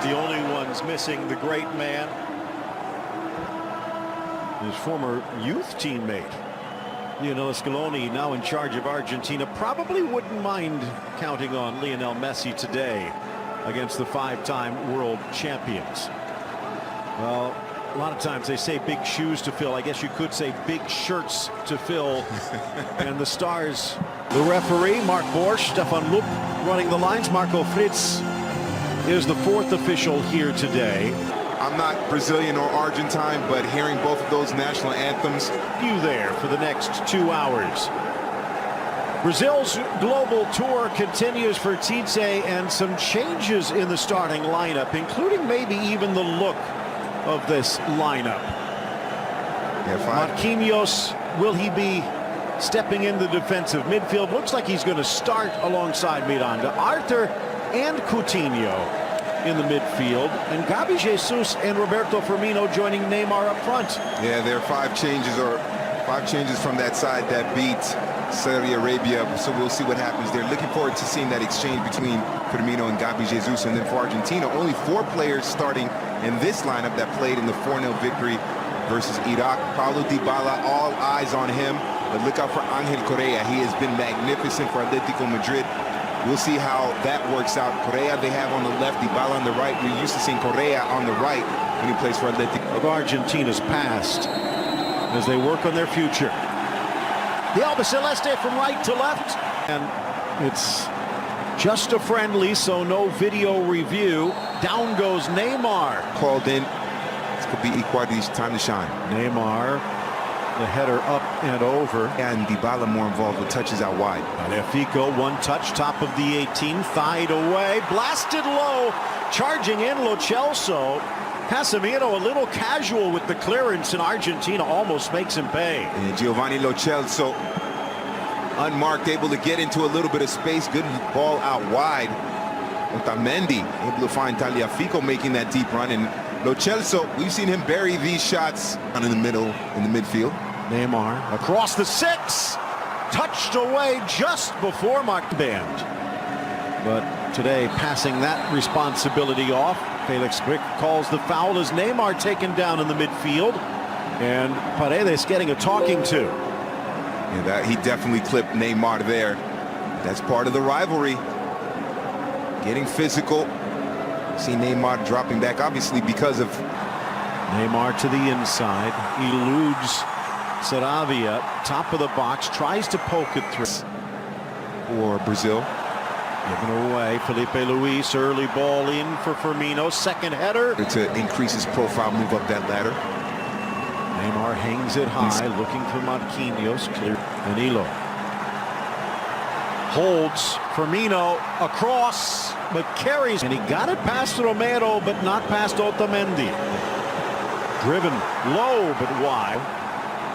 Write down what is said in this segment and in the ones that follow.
the only ones missing the great man. His former youth teammate, Lionel Scaloni, now in charge of Argentina, probably wouldn't mind counting on Lionel Messi today against the five-time world champions. Well, a lot of times they say big shoes to fill. I guess you could say big shirts to fill. And the stars, the referee, Mark Borsch, Stefan Lupp running the lines. Marco Fritz is the fourth official here today. I'm not Brazilian or Argentine, but hearing both of those national anthems. You there for the next 2 hours. Brazil's global tour continues for Tite, and some changes in the starting lineup, including maybe even the look of this lineup. Marquinhos, will he be stepping in the defensive midfield? Looks like he's going to start alongside Miranda. Arthur and Coutinho in the midfield, and Gabi Jesus and Roberto Firmino joining Neymar up front. Yeah, there are five changes from that side that beat Saudi Arabia, so we'll see what happens there. Looking forward to seeing that exchange between Firmino and Gabi Jesus. And then for Argentina, only 4 players starting in this lineup that played in the 4-0 victory versus Iraq. Paulo Dybala, all eyes on him, but look out for Angel Correa. He has been magnificent for Atletico Madrid. We'll see how that works out. Correa they have on the left, Dybala on the right. We're used to seeing Correa on the right when he plays for Atletico. Of Argentina's past as they work on their future. The Albiceleste from right to left, and it's just a friendly, so no video review. Down goes Neymar. Called in. This could be Icardi's time to shine. Neymar, the header up and over. And Dybala more involved with touches out wide. Fico, one touch, top of the 18, thied away, blasted low, charging in Lo Celso. Casemiro a little casual with the clearance, and Argentina almost makes him pay. And Giovanni Lo Celso, unmarked, able to get into a little bit of space. Good ball out wide. Otamendi able to find Tagliafico making that deep run. And Lo Celso, we've seen him bury these shots in the middle, in the midfield. Neymar across the 6, touched away just before marked band. But today, passing that responsibility off. Felix Quick calls the foul as Neymar taken down in the midfield, and Paredes getting a talking to. Yeah, that he definitely clipped Neymar there. That's part of the rivalry. Getting physical. See Neymar dropping back, obviously because of Neymar to the inside, eludes Saravia, top of the box, tries to poke it through. For Brazil. Given away, Felipe Luis, early ball in for Firmino, second header. To increase his profile, move up that ladder. Neymar hangs it high, looking for Marquinhos, clear. Danilo holds Firmino across, but carries. And he got it past Romero, but not past Otamendi. Driven low, but wide.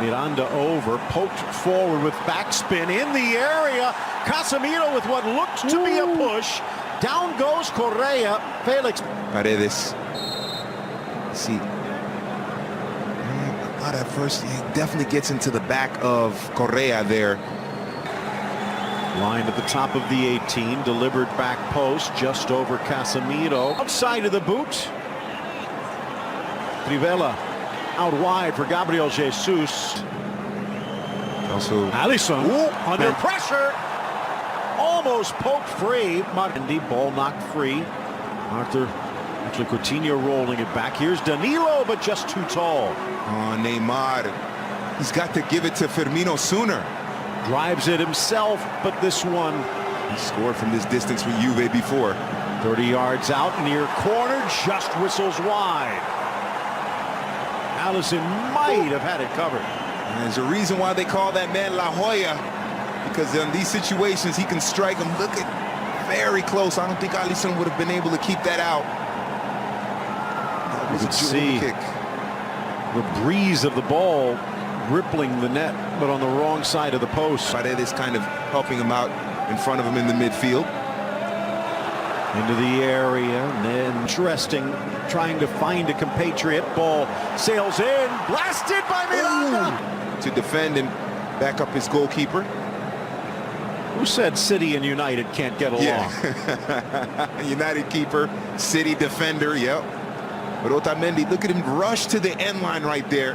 Miranda over, poked forward with backspin in the area. Casemiro with what looked to be a push. Down goes Correa. Felix. Paredes. See. Not at first. He definitely gets into the back of Correa there. Line at the top of the 18. Delivered back post just over Casemiro. Outside of the boot. Trivela out wide for Gabriel Jesus. Also Alisson under pressure. Almost poked free. Martindi, ball knocked free. Arthur, actually Coutinho rolling it back. Here's Danilo, but just too tall. Oh, Neymar. He's got to give it to Firmino sooner. Drives it himself, but this one. He scored from this distance with Juve before. 30 yards out, near corner, just whistles wide. Alisson might have had it covered. And there's a reason why they call that man La Joya, because in these situations he can strike them. Look at, very close. I don't think Alisson would have been able to keep that out. That was a see kick. The breeze of the ball rippling the net, but on the wrong side of the post. Paredes kind of helping him out in front of him in the midfield. Into the area, and then interesting, trying to find a compatriot. Ball sails in, blasted by Miranda. To defend and back up his goalkeeper. Who said City and United can't get along? Yeah. United keeper, City defender, yep. But Otamendi, look at him rush to the end line right there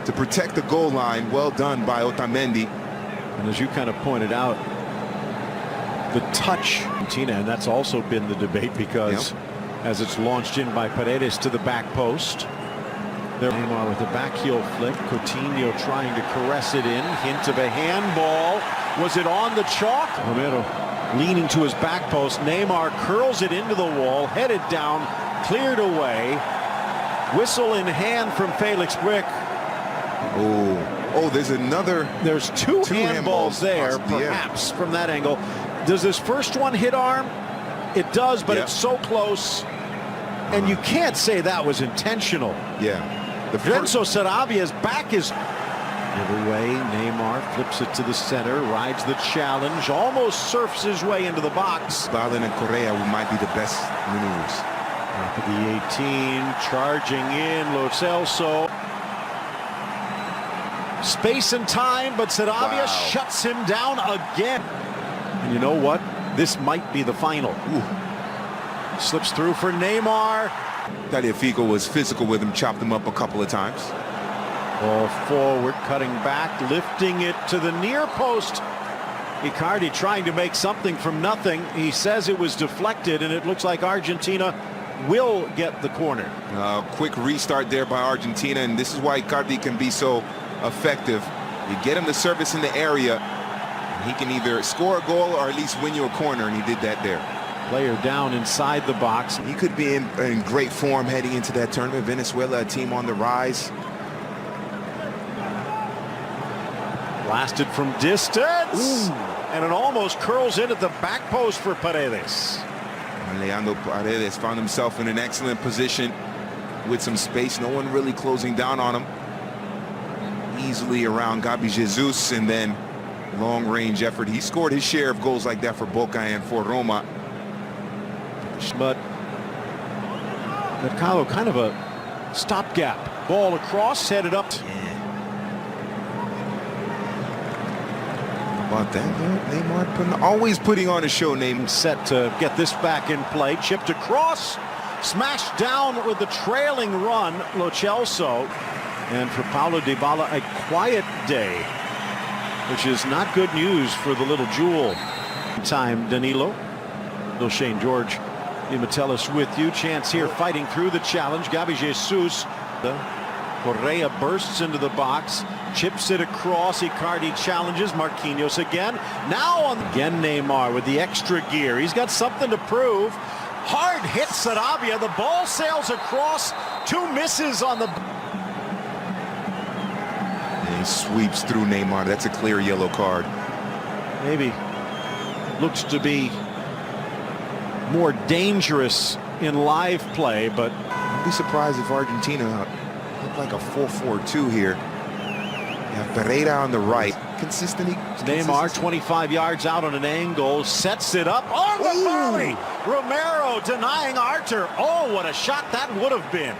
to protect the goal line. Well done by Otamendi. And as you kind of pointed out, the touch, Argentina, and that's also been the debate because as it's launched in by Paredes to the back post. There Neymar with a back heel flick. Coutinho trying to caress it in. Hint of a handball. Was it on the chalk? Romero leaning to his back post. Neymar curls it into the wall, headed down, cleared away. Whistle in hand from Felix Brick. Oh, there's another. There's two handballs there, perhaps, from that angle. Does this first one hit arm? It does, but it's so close. And you can't say that was intentional. Yeah. Renzo Sarabia's back is the other way. Neymar flips it to the center, rides the challenge, almost surfs his way into the box. Balin and Correa might be the best maneuvers. Top of the 18, charging in, Lo Celso. Space and time, but Sarabia shuts him down again. And you know what? This might be the final. Slips through for Neymar. Tagliafico was physical with him, chopped him up a couple of times. Ball forward, cutting back, lifting it to the near post. Icardi trying to make something from nothing. He says it was deflected, and it looks like Argentina will get the corner. Quick restart there by Argentina, and this is why Icardi can be so effective. You get him the service in the area, and he can either score a goal or at least win you a corner, and he did that there. Player down inside the box. He could be in great form heading into that tournament. Venezuela, a team on the rise. Blasted from distance. And it almost curls in at the back post for Paredes. Leandro Paredes found himself in an excellent position with some space. No one really closing down on him. Easily around Gabi Jesus, and then long-range effort. He scored his share of goals like that for Boca and for Roma. But Mercado, kind of a stopgap. Ball across, headed up. About that, Neymar always putting on a show. Neymar set to get this back in play. Chipped across, smashed down with the trailing run, Lo Celso. And for Paulo Dybala, a quiet day, which is not good news for the little jewel. Time, Danilo. Bill Shane George, Metellus with you. Chance here fighting through the challenge. Gabi Jesus. Correa bursts into the box, chips it across. Icardi challenges. Marquinhos again. Now again Neymar with the extra gear. He's got something to prove. Hard hit Sarabia. The ball sails across. Two misses on the. And he sweeps through Neymar. That's a clear yellow card. Maybe looks to be more dangerous in live play, but I'd be surprised if Argentina looked like a 4-4-2 here. You have Pereira on the right. Consistently. Neymar 25 yards out on an angle, sets it up on the volley. Romero denying Arter. Oh, what a shot that would have been.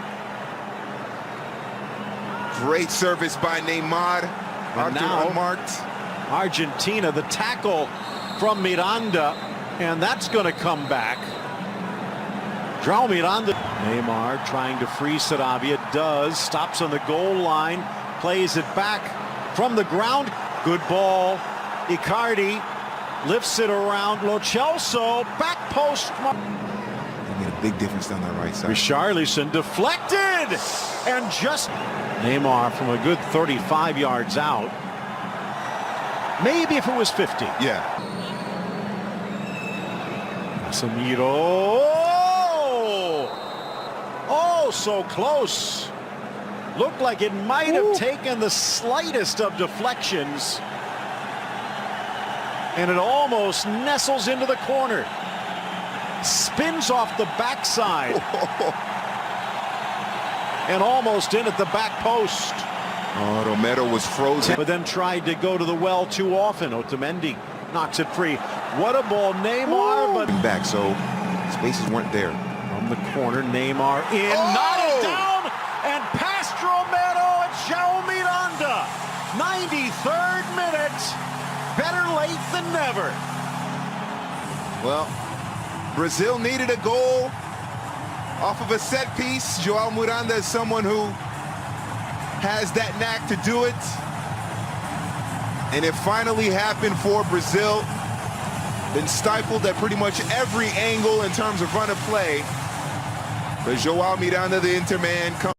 Great service by Neymar. Arter unmarked. Argentina, the tackle from Miranda, and that's going to come back. João Miranda. Neymar trying to free Sarabia, does, stops on the goal line, plays it back from the ground. Good ball. Icardi lifts it around. Lo Celso, back post. They made a big difference down that right side. Richarlison deflected, and just Neymar from a good 35 yards out. Maybe if it was 50. Yeah. Casemiro. Oh, so close. Looked like it might have taken the slightest of deflections. And it almost nestles into the corner. Spins off the backside. And almost in at the back post. Oh, Romero was frozen. But then tried to go to the well too often. Otamendi knocks it free. What a ball, Neymar. But back, so spaces weren't there. From the corner, Neymar in, knotted down, and past Romero and João Miranda. 93rd minute. Better late than never. Well, Brazil needed a goal off of a set piece. Joao Miranda is someone who has that knack to do it. And it finally happened for Brazil. Been stifled at pretty much every angle in terms of run of play. But Joao Miranda, the Inter man, comes